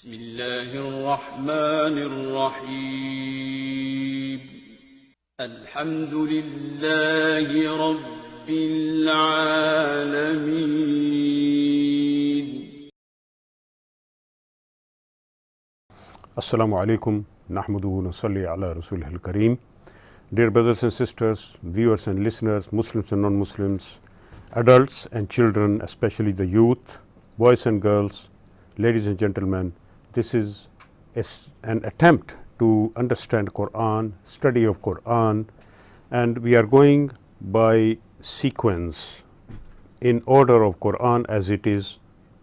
بسم الله الرحمن الرحيم الحمد لله رب العالمين. Assalamu alaikum, nahmaduhu nasalli ala rasulih al-kareem. Dear brothers and sisters, viewers and listeners, Muslims and non-Muslims, adults and children, especially the youth, boys and girls, ladies and gentlemen, this is an attempt to understand Qur'an, study of Qur'an, and we are going by sequence in order of Qur'an as it is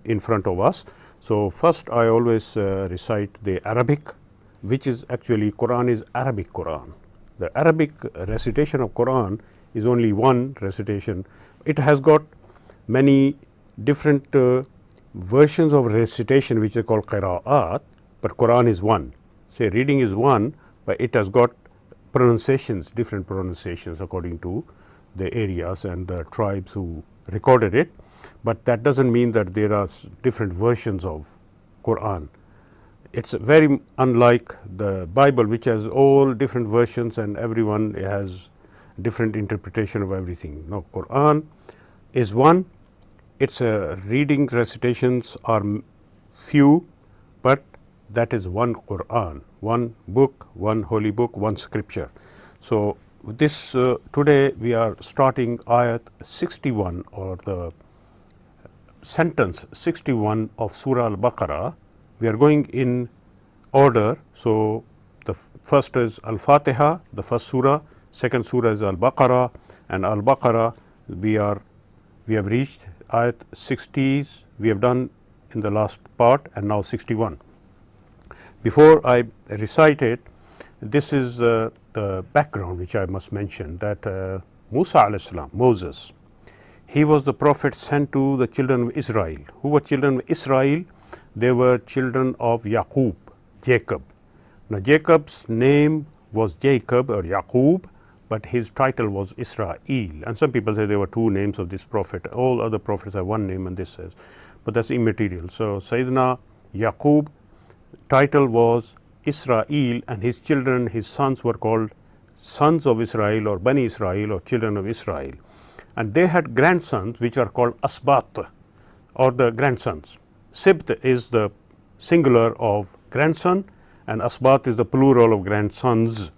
in front of us. So first I always recite the Arabic, which is actually Qur'an is Arabic Qur'an. The Arabic recitation of Qur'an is only one recitation. It has got many different versions of recitation which are called qira'at, but Qur'an is one. Say reading is one, but it has got pronunciations, different pronunciations according to the areas and the tribes who recorded it, but that doesn't mean that there are different versions of Qur'an. It's very unlike the Bible, which has all different versions and everyone has different interpretation of everything. No, Qur'an is one. Its reading recitations are few, but that is one Qur'an, one book, one holy book, one scripture. So this today we are starting ayat 61 or the sentence 61 of Surah Al-Baqarah. We are going in order. So the first is Al-Fatiha, the first surah, second surah is Al-Baqarah, and Al-Baqarah we have reached ayat 60s, we have done in the last part, and now 61. Before I recite it, this is the background which I must mention, that Musa alayhi salam, Moses, he was the prophet sent to the children of Israel. Who were children of Israel? They were children of Yaqub, Jacob. Now Jacob's name was Jacob or Yaqub, but his title was Israel. And some people say there were two names of this prophet. All other prophets have one name, and this says, but that's immaterial. So Sayyidina Yaqub title was Israel, and his children, his sons were called sons of Israel or Bani Israel or children of Israel. And they had grandsons which are called Asbat or the grandsons. Sibt is the singular of grandson and Asbat is the plural of grandsons.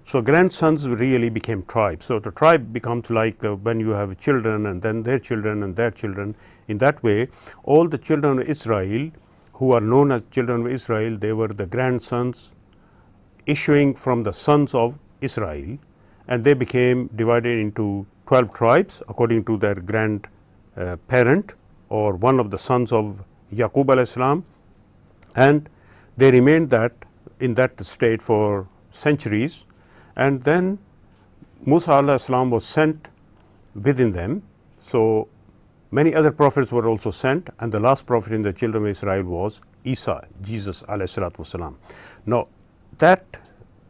So grandsons really became tribes. So the tribe becomes like when you have children and then their children and their children. In that way, all the children of Israel who are known as children of Israel, they were the grandsons issuing from the sons of Israel, and they became divided into 12 tribes according to their grandparent or one of the sons of Yaqub alayhi salam, and they remained in that state for centuries. And then Musa alayhi salam was sent within them. So many other prophets were also sent, and the last prophet in the children of Israel was Isa, Jesus alayhi salatu wasalam. Now that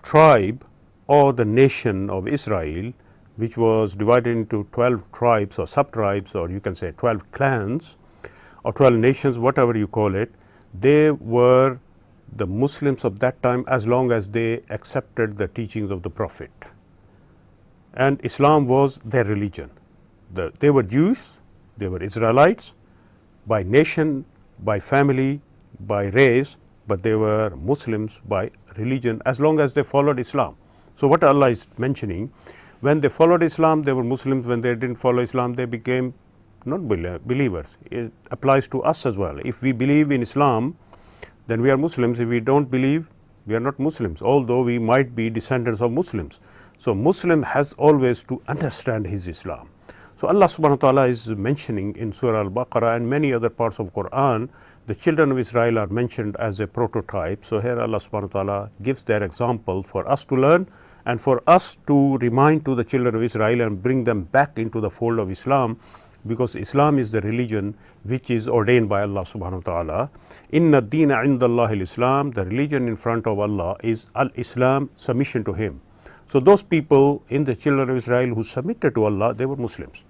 tribe or the nation of Israel, which was divided into 12 tribes or sub-tribes, or you can say 12 clans or 12 nations, whatever you call it, they were the Muslims of that time as long as they accepted the teachings of the Prophet. And Islam was their religion. They were Jews, they were Israelites by nation, by family, by race, but they were Muslims by religion as long as they followed Islam. So what Allah is mentioning, when they followed Islam, they were Muslims. When they didn't follow Islam, they became non-believers. It applies to us as well. If we believe in Islam, then we are Muslims. If we don't believe, we are not Muslims, although we might be descendants of Muslims. So Muslim has always to understand his Islam. So Allah subhanahu wa ta'ala is mentioning in Surah Al-Baqarah and many other parts of Qur'an, the children of Israel are mentioned as a prototype. So here Allah subhanahu wa ta'ala gives their example for us to learn and for us to remind to the children of Israel and bring them back into the fold of Islam, because Islam is the religion which is ordained by Allah subhanahu wa ta'ala. Inna ad-deena 'inda Allahi al-Islam, the religion in front of Allah is al-Islam, submission to Him. So those people in the children of Israel who submitted to Allah, they were Muslims.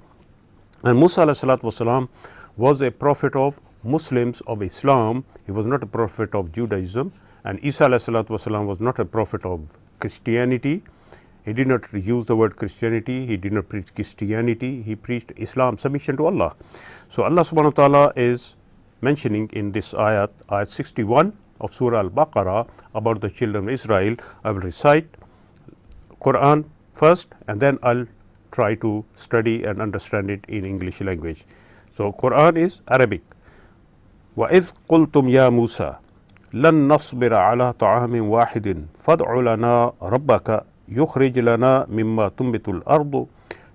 And Musa alayhi salatu wasalam was a prophet of Muslims of Islam. He was not a prophet of Judaism, and Isa alayhi salatu wasalam was not a prophet of Christianity. He did not use the word Christianity, he did not preach Christianity, he preached Islam, submission to Allah. So Allah subhanahu wa ta'ala is mentioning in this ayat 61 of Surah Al-Baqarah about the children of Israel. I will recite Qur'an first and then I'll try to study and understand it in English language. So Qur'an is Arabic. وَإِذْ قُلْتُمْ يَا مُوسَى لَن نَصْبِرَ عَلَى طَعَامٍ وَاحِدٍ فَادْعُ لَنَا رَبَّكَ يخرج لنا مما تنبت الأرض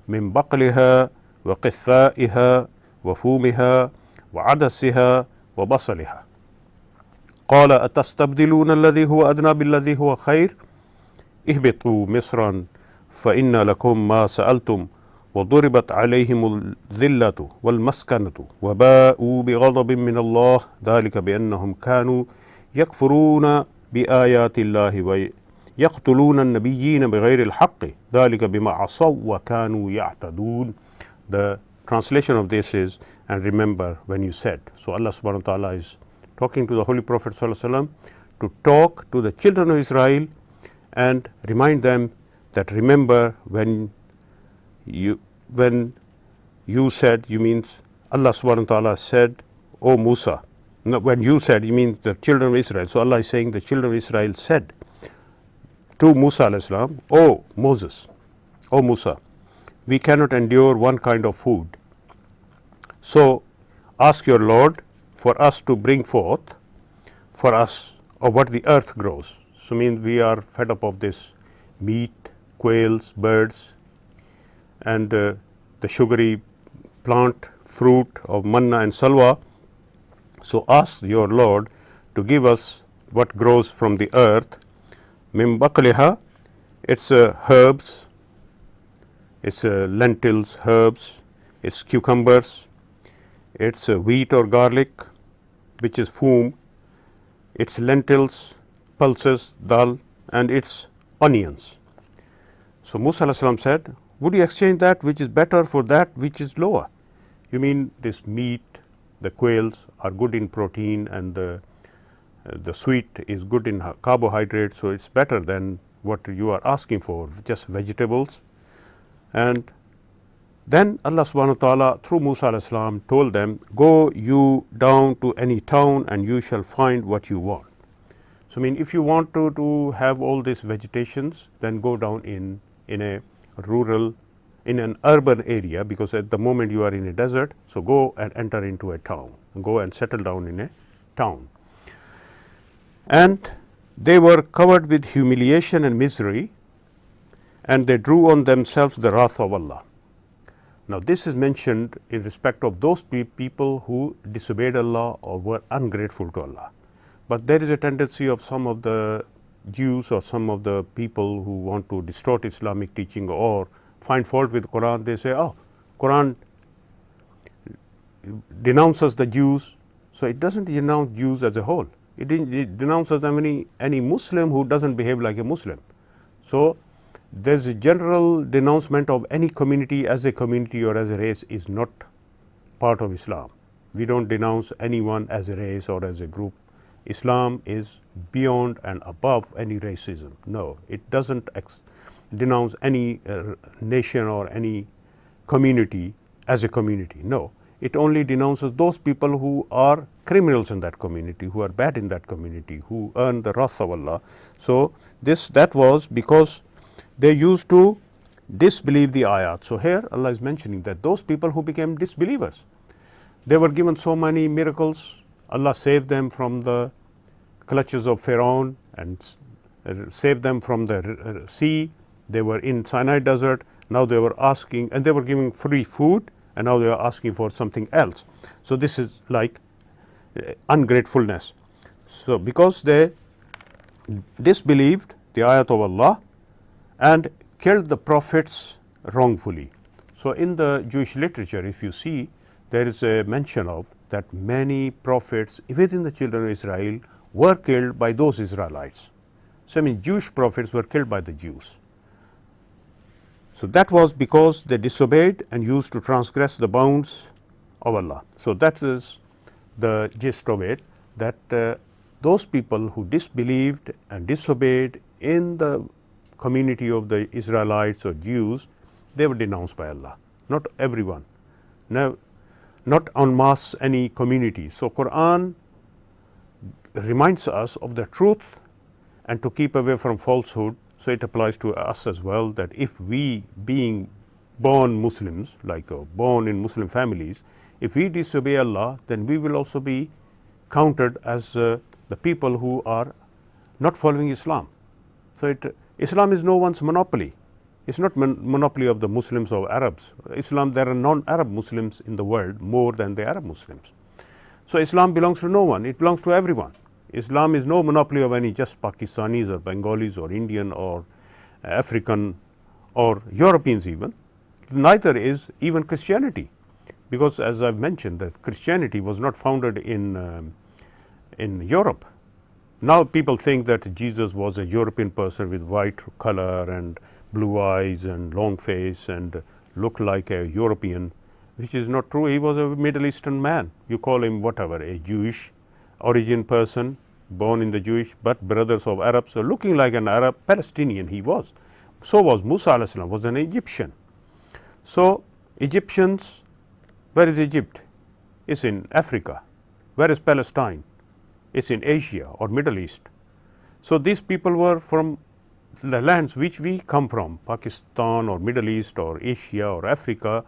من بقلها وقثائها وفومها وعدسها وبصلها قال أتستبدلون الذي هو أدنى بالذي هو خير اهبطوا مصرا فإن لكم ما سألتم وضربت عليهم الذلة والمسكنة وباءوا بغضب من الله ذلك بأنهم كانوا يكفرون بآيات الله يقتلون النبيين بغير الحق ذلك بما عصوا وكانوا يعتدون. The translation of this is, and remember when you said. So Allah subhanahu wa ta'ala is talking to the Holy Prophet sallallahu alaihi wasallam to talk to the children of Israel and remind them that remember when you said, you means Allah subhanahu wa ta'ala said, O Musa. No, when you said, you mean the children of Israel. So Allah is saying the children of Israel said to Musa alayhi salam, O Moses, O Musa, we cannot endure one kind of food. So ask your Lord for us to bring forth for us of what the earth grows. So means we are fed up of this meat, quails, birds, and the sugary plant, fruit of manna and salwa. So ask your Lord to give us what grows from the earth. Min baqliha, it's herbs, it's lentils, herbs, it's cucumbers, it's wheat or garlic, which is foom, it's lentils, pulses, dal, and it's onions. So Musa alayhi salam said, would you exchange that which is better for that which is lower? You mean this meat, the quails are good in protein, and the sweet is good in carbohydrates, so it's better than what you are asking for, just vegetables. And then Allah subhanahu wa ta'ala through Musa alayhi salam told them, go you down to any town and you shall find what you want. So I mean, if you want to have all these vegetations, then go down in a rural, in an urban area, because at the moment you are in a desert. So go and enter into a town, go and settle down in a town. And they were covered with humiliation and misery, and they drew on themselves the wrath of Allah. Now this is mentioned in respect of those people who disobeyed Allah or were ungrateful to Allah. But there is a tendency of some of the Jews or some of the people who want to distort Islamic teaching or find fault with Quran. They say, oh, Quran denounces the Jews. So it doesn't denounce Jews as a whole. It denounces any Muslim who doesn't behave like a Muslim. So there's a general denouncement of any community as a community or as a race is not part of Islam. We don't denounce anyone as a race or as a group. Islam is beyond and above any racism. No, it doesn't denounce any nation or any community as a community. No, it only denounces those people who are criminals in that community, who are bad in that community, who earn the wrath of Allah. So that was because they used to disbelieve the ayat. So here Allah is mentioning that those people who became disbelievers, they were given so many miracles. Allah saved them from the clutches of Pharaoh and saved them from the sea. They were in Sinai desert. Now they were asking, and they were giving free food, and now they are asking for something else. So this is like ungratefulness. So because they disbelieved the ayat of Allah and killed the prophets wrongfully. So in the Jewish literature, if you see, there is a mention of that many prophets within the children of Israel were killed by those Israelites. So I mean, Jewish prophets were killed by the Jews. So that was because they disobeyed and used to transgress the bounds of Allah. So that is the gist of it, that those people who disbelieved and disobeyed in the community of the Israelites or Jews, they were denounced by Allah. Not everyone, no, not en masse any community. So Qur'an reminds us of the truth and to keep away from falsehood. So it applies to us as well, that if we, being born Muslims, like born in Muslim families, if we disobey Allah, then we will also be counted as the people who are not following Islam. So Islam is no one's monopoly. It's not monopoly of the Muslims or Arabs. Islam, there are non-Arab Muslims in the world more than the Arab Muslims. So Islam belongs to no one, it belongs to everyone. Islam is no monopoly of any just Pakistanis or Bengalis or Indian or African or Europeans even. Neither is even Christianity, because as I've mentioned, that Christianity was not founded in Europe. Now people think that Jesus was a European person with white color and blue eyes and long face and looked like a European, which is not true. He was a Middle Eastern man. You call him whatever, a Jewish origin person, born in the Jewish, but brothers of Arabs, so looking like an Arab Palestinian he was. So was Musa alayhi salam, was an Egyptian. So Egyptians, where is Egypt? It's in Africa. Where is Palestine? It's in Asia or Middle East. So these people were from the lands which we come from, Pakistan or Middle East or Asia or Africa.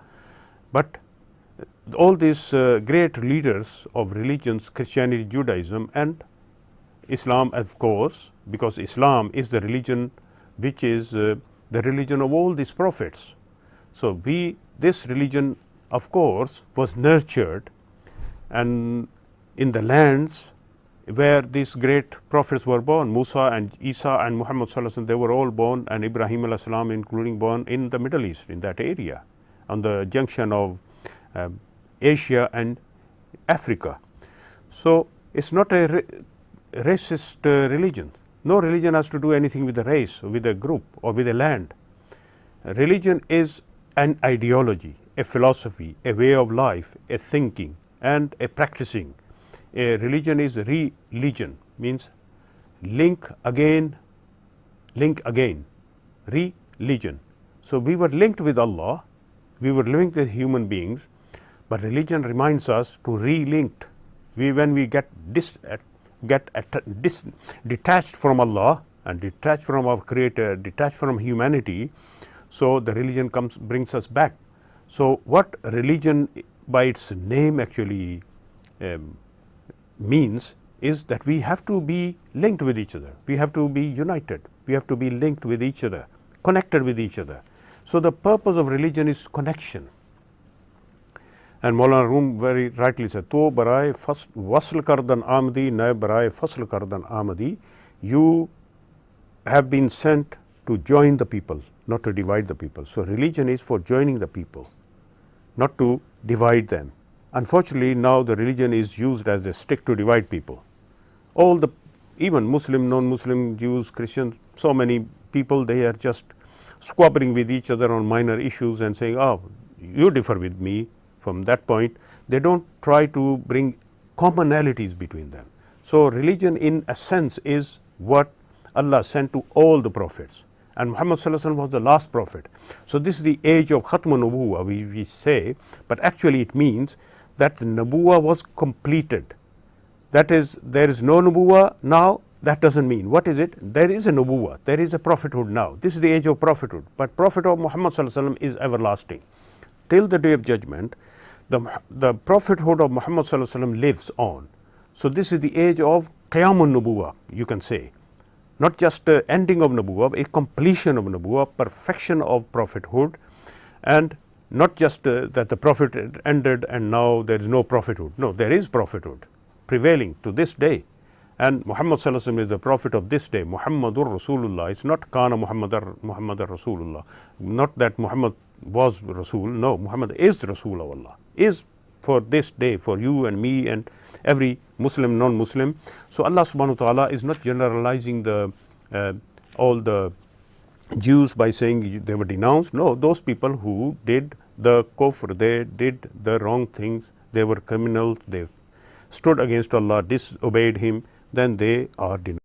But all these great leaders of religions, Christianity, Judaism and Islam, of course, because Islam is the religion which is the religion of all these prophets. So this religion, of course, was nurtured and in the lands where these great prophets were born. Musa and Isa and Muhammad sallallahu alaihi wasallam, they were all born, and Ibrahim alayhi salam including, born in the Middle East, in that area, on the junction of Asia and Africa. So it's not a racist religion. No religion has to do anything with a race, or with a group, or with a land. Religion is an ideology, a philosophy, a way of life, a thinking and a practicing. A religion is religion, means link again, religion. So we were linked with Allah, we were linked with human beings, but religion reminds us to re-linked. When we get detached from Allah and detached from our Creator, detached from humanity, so the religion brings us back. So what religion by its name actually means is that we have to be linked with each other, we have to be united, we have to be linked with each other, connected with each other. So the purpose of religion is connection. And Maulana Rum very rightly said, "To baraye wasl kardan amadi, na baraye fasl kardan amadi." You have been sent to join the people, not to divide the people. So religion is for joining the people, not to divide them. Unfortunately, now the religion is used as a stick to divide people. Even Muslim, non-Muslim, Jews, Christians, so many people, they are just squabbling with each other on minor issues and saying, "Oh, you differ with me." From that point, they don't try to bring commonalities between them. So religion in a sense is what Allah sent to all the prophets, and Muhammad sallallahu alaihi wasallam was the last prophet. So this is the age of Khatmun Nubuwwah, we say, but actually it means that the Nubuwwah was completed. That is, there is no Nubuwwah now. That doesn't mean, what is it? There is a Nubuwwah, there is a prophethood now. This is the age of prophethood, but prophet of Muhammad sallallahu alaihi wasallam is everlasting. Till the day of judgment, the prophethood of Muhammad sallallahu alaihi wasallam lives on. So this is the age of Qiyamun Nubuwwah, you can say. Not just the ending of Nubuwwah, a completion of Nubuwwah, perfection of prophethood, and not just that the prophet ended and now there is no prophethood. No, there is prophethood prevailing to this day. And Muhammad sallallahu alaihi wasallam is the prophet of this day. Muhammadur Rasulullah. It's not Kana Muhammadar Rasulullah. Not that Muhammad was Rasul. No, Muhammad is Rasul of Allah. Is for this day, for you and me and every Muslim, non-Muslim. So Allah subhanahu wa ta'ala is not generalizing all the Jews by saying they were denounced. No, those people who did the kufr, they did the wrong things, they were criminals, they stood against Allah, disobeyed Him, then they are denied.